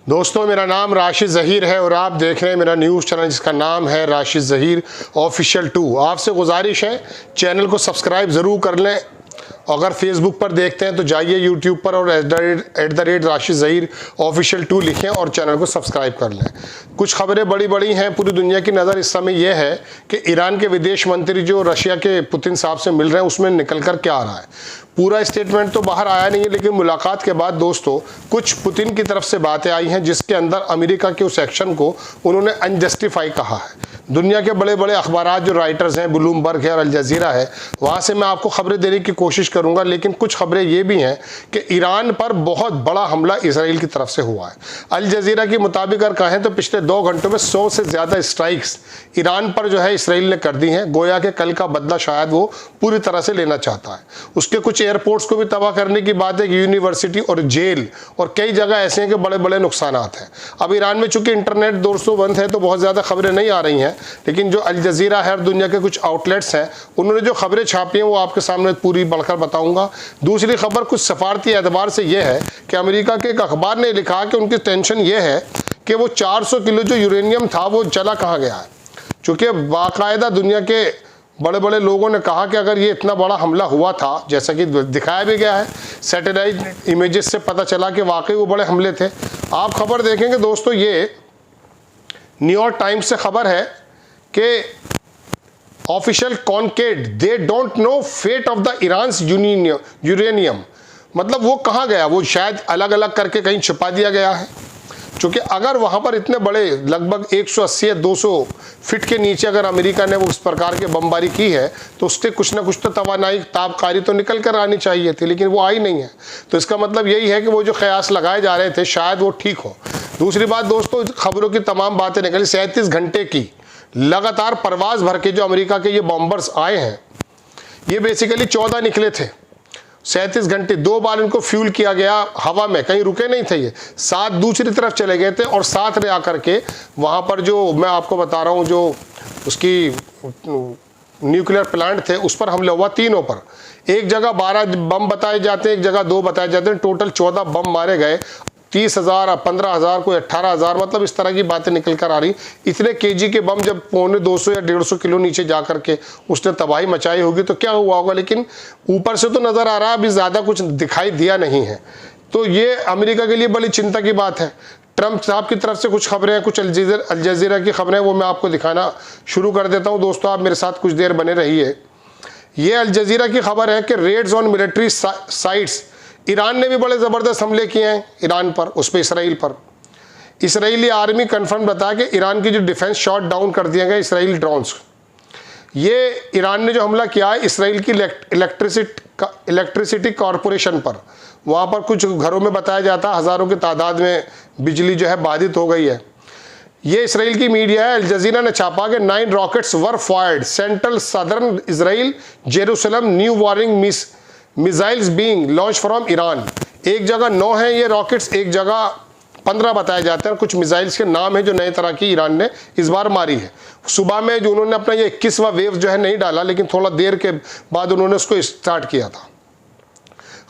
दोस्तों, मेरा नाम राशिद ज़हीर है और आप देख रहे हैं मेरा न्यूज़ चैनल जिसका नाम है राशिद ज़हीर ऑफिशियल 2। आपसे गुजारिश है चैनल को सब्सक्राइब ज़रूर कर लें। अगर फेसबुक पर देखते हैं तो जाइए यूट्यूब पर और @ राशिद ज़हीर ऑफिशियल 2 लिखें और चैनल को सब्सक्राइब कर लें। कुछ खबरें बड़ी बड़ी हैं, पूरी दुनिया की नज़र इस समय यह है कि ईरान के विदेश मंत्री जो रशिया के पुतिन साहब से मिल रहे हैं उसमें निकल कर क्या आ रहा है। पूरा स्टेटमेंट तो बाहर आया नहीं है, लेकिन मुलाकात के बाद दोस्तों कुछ पुतिन की तरफ से बातें आई हैं जिसके अंदर अमेरिका के उस एक्शन को उन्होंने अनजस्टिफाई कहा है। दुनिया के बड़े बड़े अखबार जो राइटर्स हैं, ब्लूमबर्ग है और अल जज़ीरा है, वहाँ से मैं आपको खबरें देने की कोशिश करूँगा। लेकिन कुछ खबरें ये भी हैं कि ईरान पर बहुत बड़ा हमला इसराइल की तरफ से हुआ है। अल जज़ीरा के मुताबिक अगर कहें तो पिछले 2 घंटों में 100 से ज़्यादा स्ट्राइक्स ईरान पर जो है इसराइल ने कर दी हैं। गोया के कल का बदला शायद वो पूरी तरह से लेना चाहता है। उसके कुछ एयरपोर्ट्स को भी तबाह करने की बात है, यूनिवर्सिटी और जेल और कई जगह ऐसे हैं कि बड़े बड़े नुकसान हैं। अब ईरान में चूंकि इंटरनेट दोस्तों बंद है तो बहुत ज़्यादा खबरें नहीं आ रही हैं, लेकिन जो अल जज़ीरा है और दुनिया के कुछ आउटलेट्स हैं उन्होंने जो खबरें छापी हैं वो आपके सामने पूरी बढ़कर बताऊंगा। दूसरी खबर कुछ सफारती एतबार से यह है कि अमेरिका के एक अखबार ने लिखा कि उनकी टेंशन ये है कि वो 400 किलो जो यूरेनियम था वो चला कहाँ गया है। चूँकि बाकायदा दुनिया के बड़े बड़े लोगों ने कहा कि अगर ये इतना बड़ा हमला हुआ था, जैसा कि दिखाया भी गया है, सैटेलाइट इमेजेस से पता चला कि वाकई वो बड़े हमले थे। आप खबर देखेंगे दोस्तों, ये न्यूयॉर्क टाइम्स से खबर है कि official conceded they don't know fate of the Iran's uranium, मतलब वो कहाँ गया, वो शायद अलग अलग करके कहीं छुपा दिया गया है। क्योंकि अगर वहाँ पर इतने बड़े लगभग 180 या 200 फीट के नीचे अगर अमेरिका ने वो इस प्रकार की बमबारी की है तो उसके कुछ ना कुछ तो तवानाई ताबकारी तो निकल कर आनी चाहिए थी, लेकिन वो आई नहीं है। तो इसका मतलब यही है कि वो जो क़यास लगाए जा रहे थे शायद वो ठीक हो। दूसरी बात दोस्तों, खबरों की तमाम बातें निकली, 37 घंटे की लगातार परवाज भर के जो अमेरिका के ये बॉम्बर्स आए हैं, ये बेसिकली 14 निकले थे। 37 घंटे 2 बार इनको फ्यूल किया गया हवा में, कहीं रुके नहीं थे ये, 7 दूसरी तरफ चले गए थे और 7 ले आकर के वहाँ पर जो मैं आपको बता रहा हूँ जो उसकी न्यूक्लियर प्लांट थे उस पर हमला हुआ। तीनों पर एक जगह 12 बम बताए जाते हैं, एक जगह 2 बताए जाते हैं, टोटल 14 बम मारे गए। 30,000 15,000 कोई 18,000, मतलब इस तरह की बातें निकल कर आ रही। इतने केजी के बम जब पौने 200 या 150 किलो नीचे जा करके उसने तबाही मचाई होगी तो क्या हुआ होगा। लेकिन ऊपर से तो नज़र आ रहा है अभी ज़्यादा कुछ दिखाई दिया नहीं है, तो ये अमेरिका के लिए बड़ी चिंता की बात है। ट्रंप साहब की तरफ से कुछ खबरें हैं, कुछ अल जज़ीरा की खबरें, वो मैं आपको दिखाना शुरू कर देता हूँ। दोस्तों आप मेरे साथ कुछ देर बने रहिए। ये अल जज़ीरा की खबर है कि raids on military sites, Iran ने भी बड़े ज़बरदस्त हमले किए हैं ईरान पर, उस पर इसराइल पर। इसराइली आर्मी कंफर्म बताया कि ईरान की जो डिफेंस शॉट डाउन कर दिए गए इसराइली ड्रोन्स। ये ईरान ने जो हमला किया है इसराइल की इलेक्ट्रिसिटी कॉरपोरेशन पर, वहाँ पर कुछ घरों में बताया जाता है हज़ारों की तादाद में बिजली जो है बाधित हो गई है। ये इसराइल की मीडिया है, अल जज़ीरा ने छापा कि 9 rockets were fired central southern Israel Jerusalem, new warning missiles being launch from Iran. एक जगह 9 हैं ये रॉकेट्स, एक जगह 15 बताए जाते हैं। कुछ मिसाइल्स के नाम है जो नए तरह की ईरान ने इस बार मारी है। सुबह में जो उन्होंने अपना ये 21वां वेव जो है नहीं डाला, लेकिन थोड़ा देर के बाद उन्होंने उसको स्टार्ट किया था।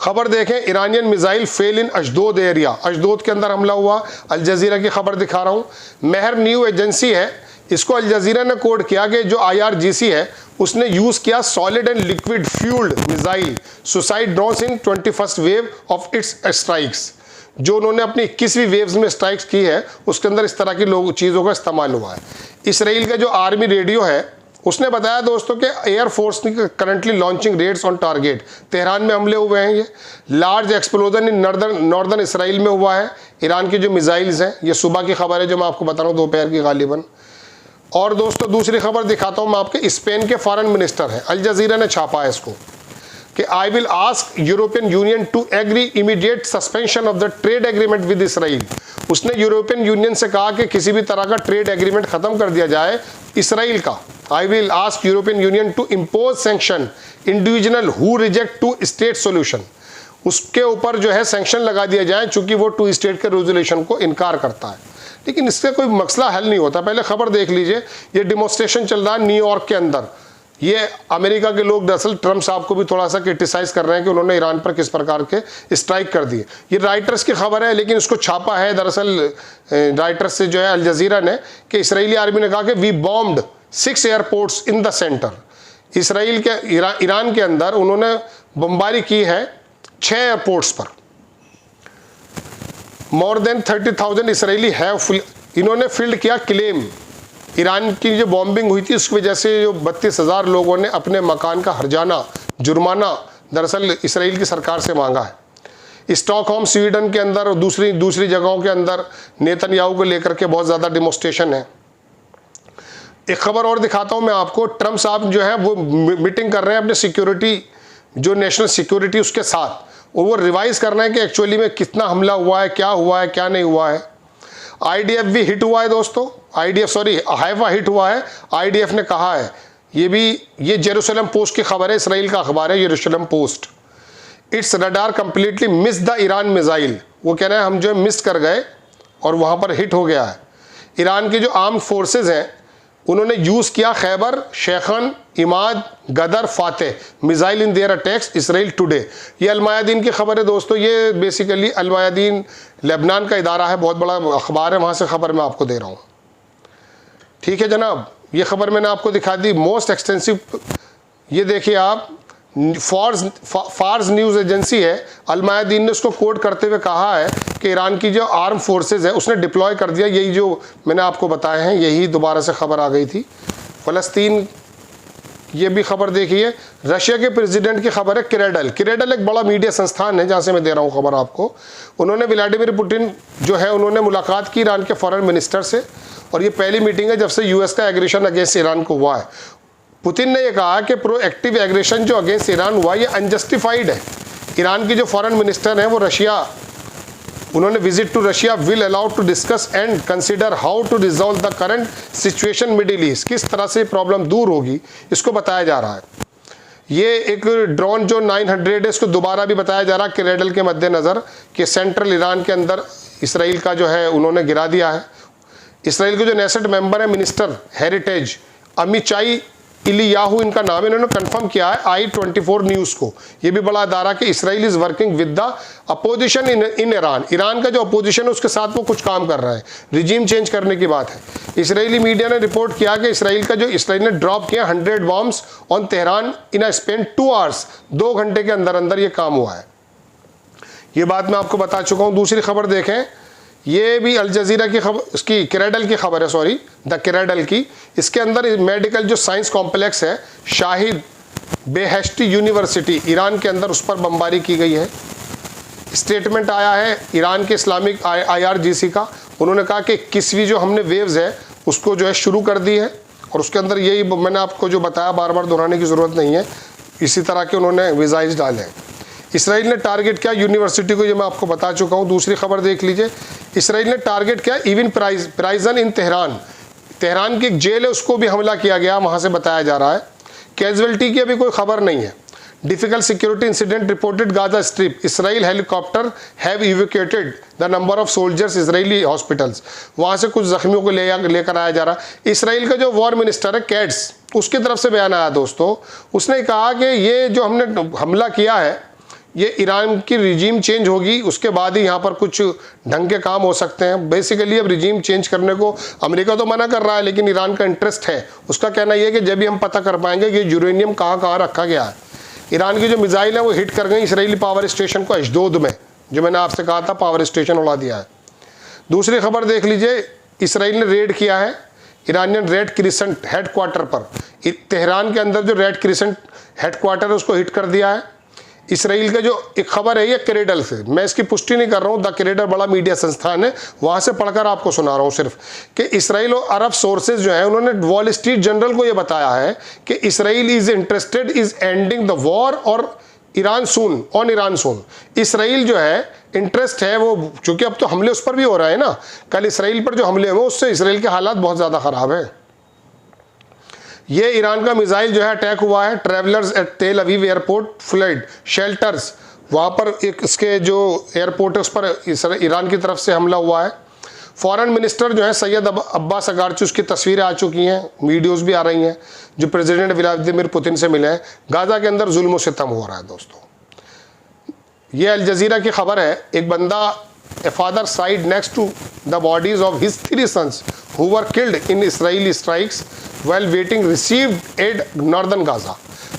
खबर देखें, ईरानियन मिसाइल फेल इन अशदोद एरिया, अशदोद के अंदर हमला हुआ। अल जज़ीरा की खबर दिखा रहा हूँ। मेहर न्यू एजेंसी है, इसको अल जज़ीरा ने कोड किया कि जो IRGC है उसने यूज़ किया solid and liquid fuelled missile suicide drones in 21st wave of its strikes. जो उन्होंने अपनी 21वीं वेव्स में स्ट्राइक्स की है उसके अंदर इस तरह की चीज़ों का इस्तेमाल हुआ है। इसराइल का जो आर्मी रेडियो है उसने बताया दोस्तों कि एयरफोर्स ने currently launching raids on target. Tehran में हमले हुए हैं। ये large explosion in northern Israel में हुआ है। ईरान की जो मिसाइल्स हैं, ये सुबह की खबर है जो मैं आपको बता रहा हूँ, दोपहर की गालिबन। और दोस्तों दूसरी खबर दिखाता हूँ मैं आपके, स्पेन के फॉरेन मिनिस्टर हैं, अल जज़ीरा ने छापा है इसको कि I will ask European Union to agree immediate suspension of the trade agreement with Israel. उसने यूरोपियन यूनियन से कहा कि किसी भी तरह का ट्रेड एग्रीमेंट खत्म कर दिया जाए इसराइल का। I will ask European Union to impose sanction individual who reject 2 state solution. उसके ऊपर जो है सैंक्शन लगा दिया जाए चूंकि वो 2 स्टेट के रेजोल्यूशन को इनकार करता है। लेकिन इससे कोई मसला हल नहीं होता। पहले खबर देख लीजिए, ये डिमॉन्स्ट्रेशन चल रहा है न्यूयॉर्क के अंदर, ये अमेरिका के लोग दरअसल ट्रम्प साहब को भी थोड़ा सा क्रिटिसाइज कर रहे हैं कि उन्होंने ईरान पर किस प्रकार के स्ट्राइक कर दिए। ये राइटर्स की खबर है, लेकिन इसको छापा है दरअसल राइटर्स से जो है अल जजीरा ने, कि इसराइली आर्मी ने कहा कि we bombed 6 airports in the centre. Israel के ईरान के अंदर उन्होंने बमबारी की है 6 एयरपोर्ट्स पर। मोर देन 30,000 इसराइली हैव, इन्होंने फील्ड किया क्लेम। ईरान की जो बॉम्बिंग हुई थी उसकी वजह से जो 32,000 लोगों ने अपने मकान का हर्जाना जुर्माना दरअसल इसराइल की सरकार से मांगा है। स्टॉकहोम स्वीडन के अंदर और दूसरी जगहों के अंदर नेतन्याहू को लेकर के बहुत ज़्यादा डिमोन्स्ट्रेशन है। एक खबर और दिखाता हूं मैं आपको। ट्रम्प साहब जो है वो मीटिंग कर रहे हैं अपने सिक्योरिटी, जो नेशनल सिक्योरिटी उसके साथ, और वो रिवाइज कर रहे हैं कि एक्चुअली में कितना हमला हुआ है, क्या नहीं हुआ है। आईडीएफ भी हिट हुआ है दोस्तों, हाइफा हिट हुआ है। आईडीएफ ने कहा है, ये जेरूसलम पोस्ट की खबर है, इसराइल का अखबार है Jerusalem post. It's radar completely miss the Iran missile. वो कह रहे हैं हम जो है मिस कर गए और वहां पर हिट हो गया है। ईरान के जो आर्म्ड फोर्सेज हैं उन्होंने यूज किया Kheibar, Shekan, Emad, Ghadr, Fattah missile in their attacks Israel today. ये अलमायादीन की खबर है दोस्तों। ये बेसिकली अलमायादीन लेबनान का इदारा है, बहुत बड़ा अखबार है, वहाँ से खबर मैं आपको दे रहा हूँ। ठीक है जनाब, ये खबर मैंने आपको दिखा दी, मोस्ट एक्सटेंसिव। ये देखिए आप, फार्स न्यूज़ एजेंसी है, अलमायादीन ने उसको कोट करते हुए कहा है कि ईरान की जो आर्म फोर्सेज है उसने डिप्लॉय कर दिया। यही जो मैंने आपको बताए हैं, यही दोबारा से खबर आ गई थी। फ़लस्तीन, ये भी खबर देखिए। रशिया के प्रेसिडेंट की खबर है। किरेडल एक बड़ा मीडिया संस्थान है जहाँ से मैं दे रहा हूँ खबर आपको। उन्होंने व्लादिमीर पुतिन जो है उन्होंने मुलाकात की ईरान के फॉरेन मिनिस्टर से, और ये पहली मीटिंग है जब से यूएस का एग्रेशन अगेंस्ट ईरान को हुआ है। पुतिन ने यह कहा कि प्रोएक्टिव एग्रेशन जो अगेंस्ट ईरान हुआ ये अनजस्टिफाइड है। ईरान की जो फॉरेन मिनिस्टर हैं वो रशिया, उन्होंने visit to Russia will allow to discuss and consider how to resolve the current situation middle east. किस तरह से प्रॉब्लम दूर होगी इसको बताया जा रहा है। ये एक ड्रोन जो 900 है इसको दोबारा भी बताया जा रहा है किरेडल के मद्देनज़र कि सेंट्रल ईरान के अंदर इसराइल का जो है उन्होंने गिरा दिया है। इसराइल के जो नेसेट मेंबर है मिनिस्टर हेरिटेज अमिचाई इलियाहू इनका नाम है, इन्होंने कंफर्म किया है I24 न्यूज़ को। ये भी बड़ा अदारा कि Israel is working with the opposition in Iran. Iran का जो अपोजिशन है उसके साथ वो कुछ काम कर रहा है, रिजीम चेंज करने की बात है। इसराइली मीडिया ने रिपोर्ट किया कि इसराइल ने ड्रॉप किया 100 bombs on Tehran in a Spain 2 hours. 2 घंटे के अंदर अंदर ये काम हुआ है। ये बात मैं आपको बता चुका हूँ। दूसरी खबर देखें, ये भी अल जजीरा की खबर, इसकी किरेडल की खबर है, सॉरी द किरेडल की। इसके अंदर मेडिकल जो साइंस कॉम्प्लेक्स है शाहिद बेहेश्ती यूनिवर्सिटी ईरान के अंदर, उस पर बमबारी की गई है। स्टेटमेंट आया है ईरान के इस्लामिक IRGC का। उन्होंने कहा कि 21वीं जो हमने वेव्स है उसको जो है शुरू कर दी है, और उसके अंदर यही मैंने आपको जो बताया, बार बार दोहराने की ज़रूरत नहीं है, इसी तरह के उन्होंने मिसाइल्स डाले हैं। इसराइल ने टारगेट किया यूनिवर्सिटी को, ये मैं आपको बता चुका हूँ। दूसरी खबर देख लीजिए, इसराइल ने टारगेट किया इवन प्राइजन इन तेहरान की एक जेल है उसको भी हमला किया गया, वहाँ से बताया जा रहा है। कैजुअलिटी की अभी कोई खबर नहीं है। Difficult security incident reported Gaza strip, Israel helicopter have evacuated the number of soldiers Israeli hospitals. वहाँ से कुछ जख्मियों को लेकर आया जा रहा है। इसराइल का जो वॉर मिनिस्टर है कैट्स, उसकी तरफ से बयान आया दोस्तों। उसने कहा कि ये जो हमने हमला किया है ये ईरान की रिजीम चेंज होगी, उसके बाद ही यहाँ पर कुछ ढंग के काम हो सकते हैं। बेसिकली अब रिजीम चेंज करने को अमेरिका तो मना कर रहा है, लेकिन ईरान का इंटरेस्ट है। उसका कहना यह है कि जब भी हम पता कर पाएंगे कि यूरेनियम कहाँ कहाँ रखा गया है। ईरान की जो मिसाइल है वो हिट कर गई इसराइली पावर स्टेशन को अशदोद में, जो मैंने आपसे कहा था पावर स्टेशन उड़ा दिया है। दूसरी खबर देख लीजिए, इसराइल ने रेड किया है ईरानियन रेड क्रिसेंट हेडक्वार्टर पर। तेहरान के अंदर जो रेड क्रिसेंट हेडक्वार्टर है उसको हिट कर दिया है। इसराइल का जो एक खबर है ये किरेडल से, मैं इसकी पुष्टि नहीं कर रहा हूँ, द किरेडल बड़ा मीडिया संस्थान है, वहाँ से पढ़कर आपको सुना रहा हूँ सिर्फ, कि इसराइल और अरब सोर्सेज जो है उन्होंने वॉल स्ट्रीट जर्नल को ये बताया है कि Israel is interested is ending the war और ईरान सून। इसराइल जो है इंटरेस्ट है वो, चूंकि अब तो हमले उस पर भी हो रहे हैं ना, कल इसराइल पर जो हमले हुए उससे इसराइल के हालात बहुत ज़्यादा ख़राब है। ये ईरान का मिसाइल जो है अटैक हुआ है ट्रैवलर्स एट तेल अवीव एयरपोर्ट फ्लड शेल्टर्स, वहाँ पर एक इसके जो एयरपोर्ट है उस पर ईरान की तरफ से हमला हुआ है। फॉरेन मिनिस्टर जो है सैयद अब्बास अगारची, उसकी तस्वीरें आ चुकी हैं, वीडियोस भी आ रही हैं, जो प्रेसिडेंट व्लादिमीर पुतिन से मिले हैं। गाज़ा के अंदर जुल्म सितम हो रहा है दोस्तों। ये अल जज़ीरा की खबर है। एक बंदा, a father side next to the bodies of his 3 sons who were killed in Israeli strikes while waiting received aid northern Gaza.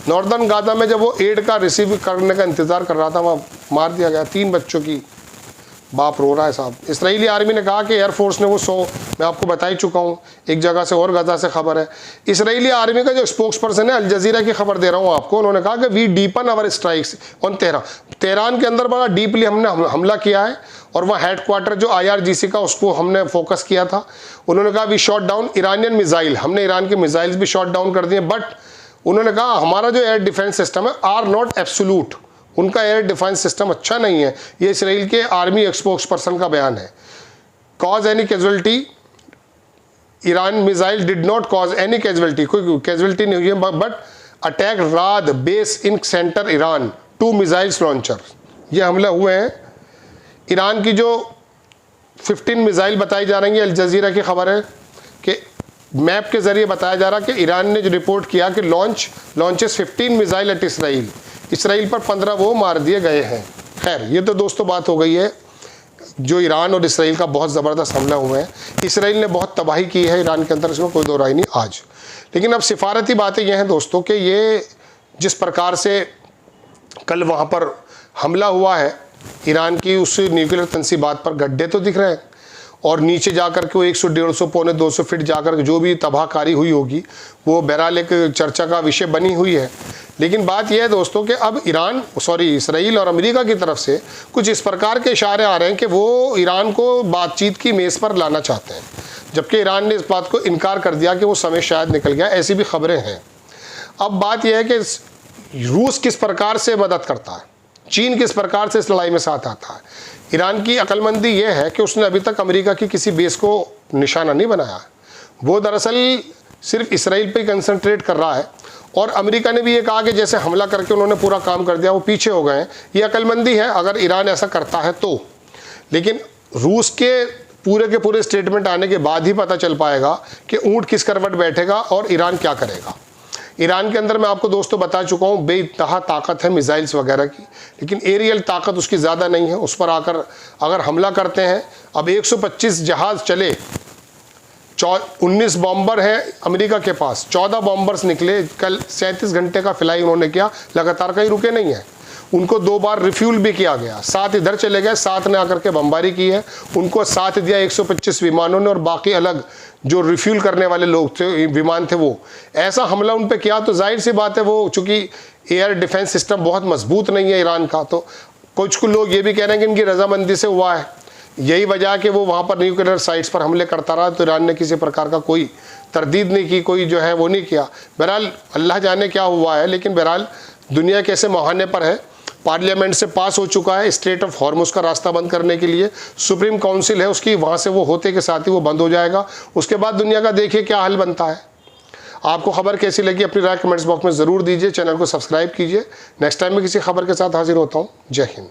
Northern Gaza में जब वो एड का रिसीव करने का इंतज़ार कर रहा था, वहाँ मार दिया गया। 3 बच्चों की बाप रो रहा है साहब। इसराइली आर्मी ने कहा कि एयरफोर्स ने वो 100, मैं आपको बता ही चुका हूँ, एक जगह से और गाज़ा से खबर है। इसराइली आर्मी का जो स्पोक्स पर्सन है, अल जज़ीरा की खबर दे रहा हूँ आपको, उन्होंने कहा कि we deepen our strikes on Tehran के अंदर बड़ा डीपली हमने हमला किया है, और वह हेडक्वार्टर जो IRGC का, उसको हमने फोकस किया था। उन्होंने कहा we shot down Iranian missile, हमने ईरान के मिसाइल्स भी शॉट डाउन कर दिए, बट उन्होंने कहा हमारा जो एयर डिफेंस सिस्टम है आर नॉट एब्सोल्यूट, उनका एयर डिफेंस सिस्टम अच्छा नहीं है। ये इसराइल के आर्मी स्पोक्स पर्सन का बयान है। Cause any casualty, Iran missile did not cause any casualty, कोई कैजुअलिटी नहीं हुई है, but attack rad base in center Iran 2 missiles launcher, ये हमले हुए हैं। ईरान की जो 15 मिसाइल बताई जा रही है, अल जज़ीरा की खबर है कि मैप के ज़रिए बताया जा रहा कि ईरान ने जो रिपोर्ट किया कि लॉन्चेस 15 मिसाइल एट इसराइल पर 15 वो मार दिए गए हैं। खैर, ये तो दोस्तों बात हो गई है जो ईरान और इसराइल का बहुत ज़बरदस्त हमला हुआ है। इसराइल ने बहुत तबाही की है ईरान के अंदर, इसमें कोई दो राय नहीं आज। लेकिन अब सिफारती बातें ये हैं दोस्तों कि ये जिस प्रकार से कल वहाँ पर हमला हुआ है, ईरान की उस न्यूक्लियर तंसीबात पर गड्ढे तो दिख रहे हैं, और नीचे जाकर के वो 100, 150, पौने 200 फीट जाकर जो भी तबाहकारी हुई होगी वो बहरहाल एक चर्चा का विषय बनी हुई है। लेकिन बात यह है दोस्तों कि अब इसराइल और अमेरिका की तरफ से कुछ इस प्रकार के इशारे आ रहे हैं कि वो ईरान को बातचीत की मेज़ पर लाना चाहते हैं, जबकि ईरान ने इस बात को इनकार कर दिया कि वो समय शायद निकल गया, ऐसी भी खबरें हैं। अब बात यह है कि रूस किस प्रकार से मदद करता है, चीन किस प्रकार से इस लड़ाई में साथ आता है। ईरान की अक्लमंदी यह है कि उसने अभी तक अमेरिका की किसी बेस को निशाना नहीं बनाया, वो दरअसल सिर्फ इसराइल पे कंसंट्रेट कर रहा है, और अमेरिका ने भी ये कहा कि जैसे हमला करके उन्होंने पूरा काम कर दिया, वो पीछे हो गए हैं। ये अक्लमंदी है अगर ईरान ऐसा करता है तो, लेकिन रूस के पूरे स्टेटमेंट आने के बाद ही पता चल पाएगा कि ऊँट किस करवट बैठेगा और ईरान क्या करेगा। ईरान के अंदर मैं आपको दोस्तों बता चुका हूँ बेइंतहा ताकत है मिसाइल्स वगैरह की, लेकिन एरियल ताकत उसकी ज़्यादा नहीं है। उस पर आकर अगर हमला करते हैं, अब 125 जहाज़ चले, 19 बॉम्बर हैं अमेरिका के पास, 14 बॉम्बर्स निकले, कल 37 घंटे का फ्लाई उन्होंने किया, लगातार कहीं रुके नहीं हैं। उनको 2 बार रिफ्यूल भी किया गया, 7 इधर चले गए, 7 ने आकर के बमबारी की है, उनको साथ दिया 125 विमानों ने, और बाकी अलग जो रिफ्यूल करने वाले लोग थे, विमान थे, वो ऐसा हमला उन पे किया। तो जाहिर सी बात है वो चूँकि एयर डिफेंस सिस्टम बहुत मजबूत नहीं है ईरान का, तो कुछ लोग ये भी कह रहे हैं कि इनकी रजामंदी से हुआ है, यही वजह कि वो वहाँ पर न्यूक्लियर साइट्स पर हमले करता रहा, तो ईरान ने किसी प्रकार का कोई तरदीद नहीं की, कोई जो है वो नहीं किया। बहरहाल अल्लाह जाने क्या हुआ है, लेकिन बहरहाल दुनिया कैसे मुहाने पर है। पार्लियामेंट से पास हो चुका है स्ट्रेट ऑफ हॉर्मुज़ का रास्ता बंद करने के लिए, सुप्रीम काउंसिल है उसकी, वहाँ से वो होते के साथ ही वो बंद हो जाएगा। उसके बाद दुनिया का देखिए क्या हल बनता है। आपको खबर कैसी लगी अपनी राय कमेंट्स बॉक्स में ज़रूर दीजिए, चैनल को सब्सक्राइब कीजिए। नेक्स्ट टाइम मैं किसी खबर के साथ हाजिर होता हूँ। जय हिंद।